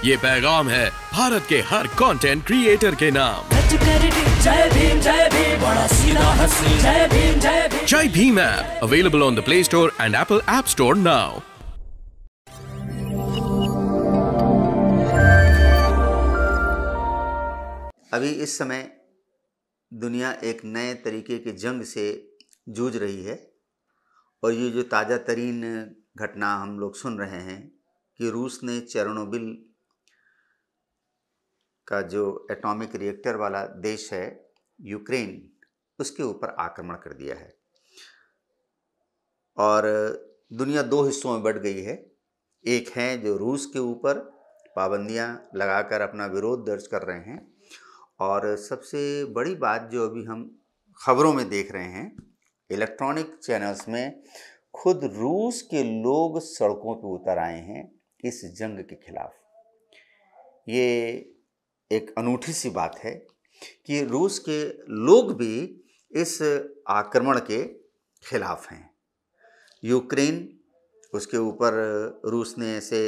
ये पैगाम है भारत के हर कंटेंट क्रिएटर के नाम। जय भीम बड़ा सीधा हंसी, जय भीम जय Bhim app available on the play store and Apple app store now. अभी इस समय दुनिया एक नए तरीके की जंग से जूझ रही है और ये जो ताज़ा तरीन घटना हम लोग सुन रहे हैं कि रूस ने चेर्नोबिल का जो एटॉमिक रिएक्टर वाला देश है यूक्रेन, उसके ऊपर आक्रमण कर दिया है और दुनिया दो हिस्सों में बंट गई है। एक है जो रूस के ऊपर पाबंदियां लगाकर अपना विरोध दर्ज कर रहे हैं और सबसे बड़ी बात जो अभी हम खबरों में देख रहे हैं इलेक्ट्रॉनिक चैनल्स में, खुद रूस के लोग सड़कों पर उतर आए हैं इस जंग के खिलाफ। ये एक अनूठी सी बात है कि रूस के लोग भी इस आक्रमण के खिलाफ हैं। यूक्रेन, उसके ऊपर रूस ने ऐसे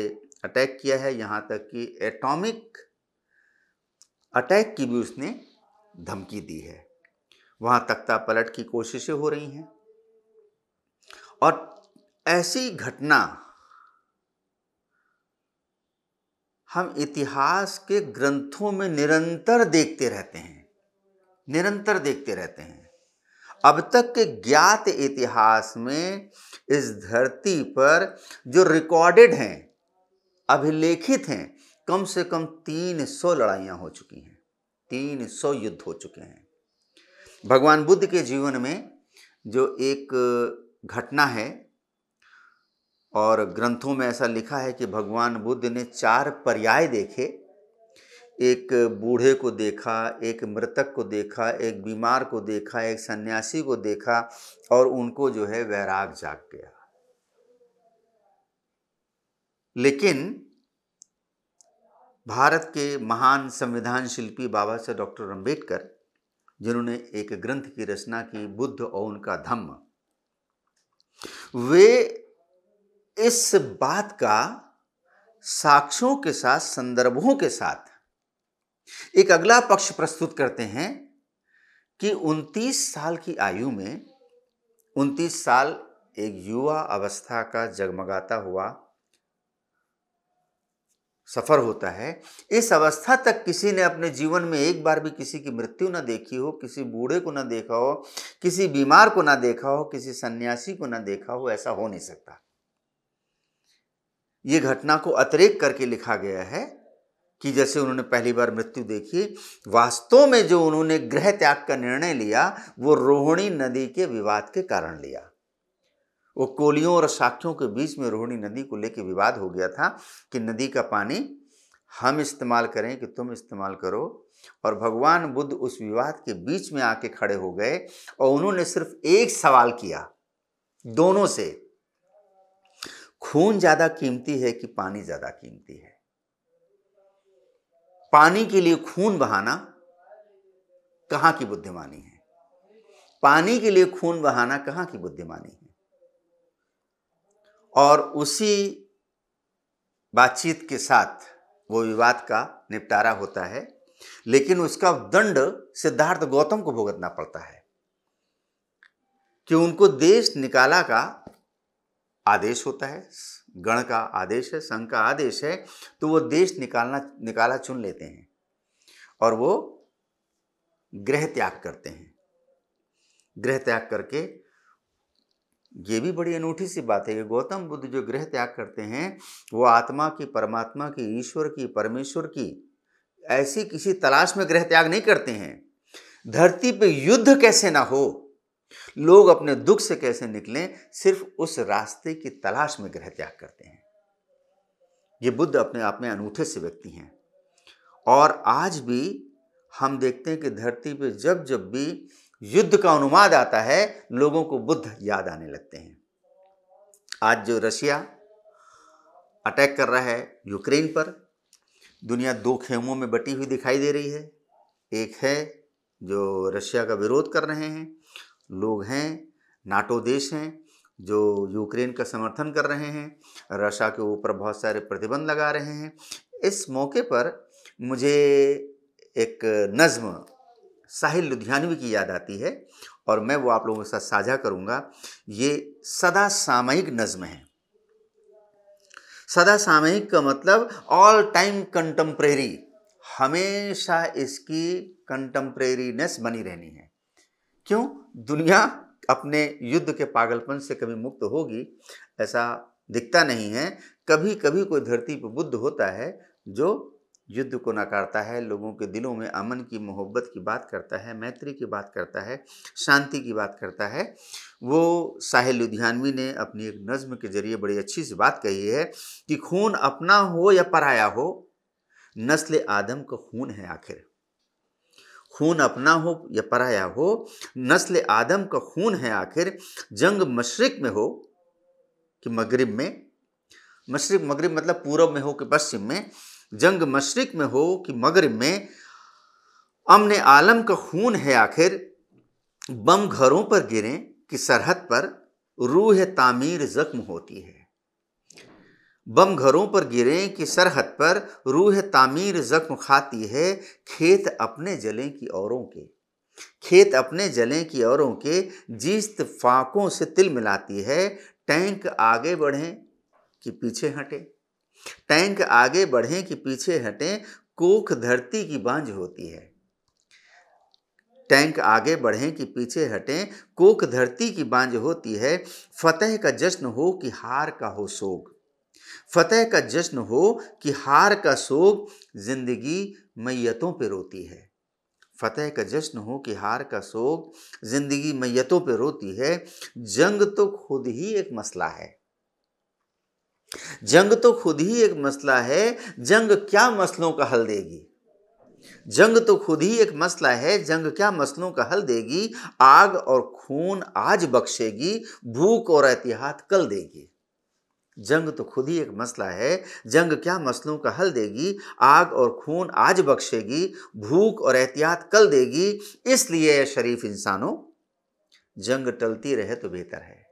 अटैक किया है, यहाँ तक कि एटॉमिक अटैक की भी उसने धमकी दी है। वहाँ तख्ता पलट की कोशिशें हो रही हैं और ऐसी घटना हम इतिहास के ग्रंथों में निरंतर देखते रहते हैं। अब तक के ज्ञात इतिहास में इस धरती पर जो रिकॉर्डेड हैं, अभिलेखित हैं, कम से कम 300 लड़ाइयाँ हो चुकी हैं, 300 युद्ध हो चुके हैं। भगवान बुद्ध के जीवन में जो एक घटना है और ग्रंथों में ऐसा लिखा है कि भगवान बुद्ध ने 4 पर्याय देखे। एक बूढ़े को देखा, एक मृतक को देखा, एक बीमार को देखा, एक सन्यासी को देखा और उनको जो है वैराग जाग गया। लेकिन भारत के महान संविधान शिल्पी बाबा साहब डॉक्टर अम्बेडकर, जिन्होंने एक ग्रंथ की रचना की बुद्ध और उनका धम्म, वे इस बात का साक्ष्यों के साथ, संदर्भों के साथ एक अगला पक्ष प्रस्तुत करते हैं कि 29 साल की आयु में, 29 साल एक युवा अवस्था का जगमगाता हुआ सफर होता है। इस अवस्था तक किसी ने अपने जीवन में एक बार भी किसी की मृत्यु ना देखी हो, किसी बूढ़े को ना देखा हो, किसी बीमार को ना देखा हो, किसी सन्यासी को ना देखा हो, ऐसा हो नहीं सकता। ये घटना को अतिरेक करके लिखा गया है कि जैसे उन्होंने पहली बार मृत्यु देखी। वास्तव में जो उन्होंने गृह त्याग का निर्णय लिया वो रोहिणी नदी के विवाद के कारण लिया। वो कोलियों और शाक्यों के बीच में रोहिणी नदी को लेकर विवाद हो गया था कि नदी का पानी हम इस्तेमाल करें कि तुम इस्तेमाल करो, और भगवान बुद्ध उस विवाद के बीच में आके खड़े हो गए और उन्होंने सिर्फ एक सवाल किया दोनों से, खून ज्यादा कीमती है कि पानी ज्यादा कीमती है? पानी के लिए खून बहाना कहां की बुद्धिमानी है? पानी के लिए खून बहाना कहां की बुद्धिमानी है? और उसी बातचीत के साथ वो विवाद का निपटारा होता है, लेकिन उसका दंड सिद्धार्थ गौतम को भुगतना पड़ता है कि उनको देश निकाला का आदेश होता है, गण का आदेश है, संघ का आदेश है, तो वो देश निकाला चुन लेते हैं और वो गृह त्याग करते हैं। गृह त्याग करके, ये भी बड़ी अनूठी सी बात है कि गौतम बुद्ध जो गृह त्याग करते हैं वो आत्मा की, परमात्मा की, ईश्वर की, परमेश्वर की ऐसी किसी तलाश में गृह त्याग नहीं करते हैं। धरती पे युद्ध कैसे ना हो, लोग अपने दुख से कैसे निकलें, सिर्फ उस रास्ते की तलाश में गृह त्याग करते हैं। ये बुद्ध अपने आप में अनूठे से व्यक्ति हैं और आज भी हम देखते हैं कि धरती पे जब जब भी युद्ध का अनुवाद आता है लोगों को बुद्ध याद आने लगते हैं। आज जो रशिया अटैक कर रहा है यूक्रेन पर, दुनिया दो खेमों में बटी हुई दिखाई दे रही है। एक है जो रशिया का विरोध कर रहे हैं, लोग हैं, नाटो देश हैं जो यूक्रेन का समर्थन कर रहे हैं, रशिया के ऊपर बहुत सारे प्रतिबंध लगा रहे हैं। इस मौके पर मुझे एक नज़्म साहिल लुधियानवी की याद आती है और मैं वो आप लोगों के साथ साझा करूँगा। ये सदा सामयिक नज़्म है। सदा सामयिक का मतलब ऑल टाइम कंटेम्प्रेरी, हमेशा इसकी कंटेम्प्रेरीनेस बनी रहनी है। क्यों? दुनिया अपने युद्ध के पागलपन से कभी मुक्त होगी ऐसा दिखता नहीं है। कभी कभी कोई धरती पर बुद्ध होता है जो युद्ध को नकारता है, लोगों के दिलों में अमन की, मोहब्बत की बात करता है, मैत्री की बात करता है, शांति की बात करता है। वो साहिल लुधियानवी ने अपनी एक नज़्म के जरिए बड़ी अच्छी सी बात कही है कि खून अपना हो या पराया हो, नस्ल आदम का खून है आखिर। खून अपना हो या पराया हो, नस्ल आदम का खून है आखिर। जंग मशरिक में हो कि मगरिब में, मशरिक मगरिब मतलब पूरब में हो कि पश्चिम में, जंग मशरिक में हो कि मगरिब में, अमन आलम का खून है आखिर। बम घरों पर गिरें कि सरहद पर रूह तामीर जख्म होती है। बम घरों पर गिरें कि सरहद पर रूह तामीर जख्म खाती है। खेत अपने जलें कि औरों के, खेत अपने जलें कि औरों के, जीस्त फाकों से तिल मिलाती है। टैंक आगे बढ़ें कि पीछे हटें, टैंक आगे बढ़ें कि पीछे हटें, कोख धरती की बांझ होती है। टैंक आगे बढ़ें कि पीछे हटें, कोख धरती की बांझ होती है। फतेह का जश्न हो कि हार का हो सोग, फतेह का जश्न हो कि हार का सोग, जिंदगी मैयतों पे रोती है। फतेह का जश्न हो कि हार का सोग, जिंदगी मैयतों पे रोती है। जंग तो खुद ही एक मसला है, जंग तो खुद ही एक मसला है, जंग क्या मसलों का हल देगी। जंग तो खुद ही एक मसला है, जंग क्या मसलों का हल देगी। आग और खून आज बख्शेगी, भूख और एहतियात कल देगी। जंग तो खुद ही एक मसला है, जंग क्या मसलों का हल देगी। आग और खून आज बख्शेगी, भूख और एहतियात कल देगी। इसलिए शरीफ इंसानों, जंग टलती रहे तो बेहतर है।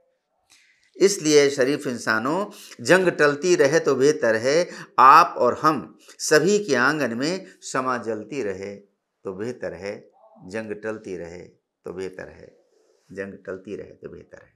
इसलिए शरीफ इंसानों, जंग टलती रहे तो बेहतर है। आप और हम सभी के आंगन में शमा जलती रहे तो बेहतर है। जंग टलती रहे तो बेहतर है, जंग टलती रहे तो बेहतर है।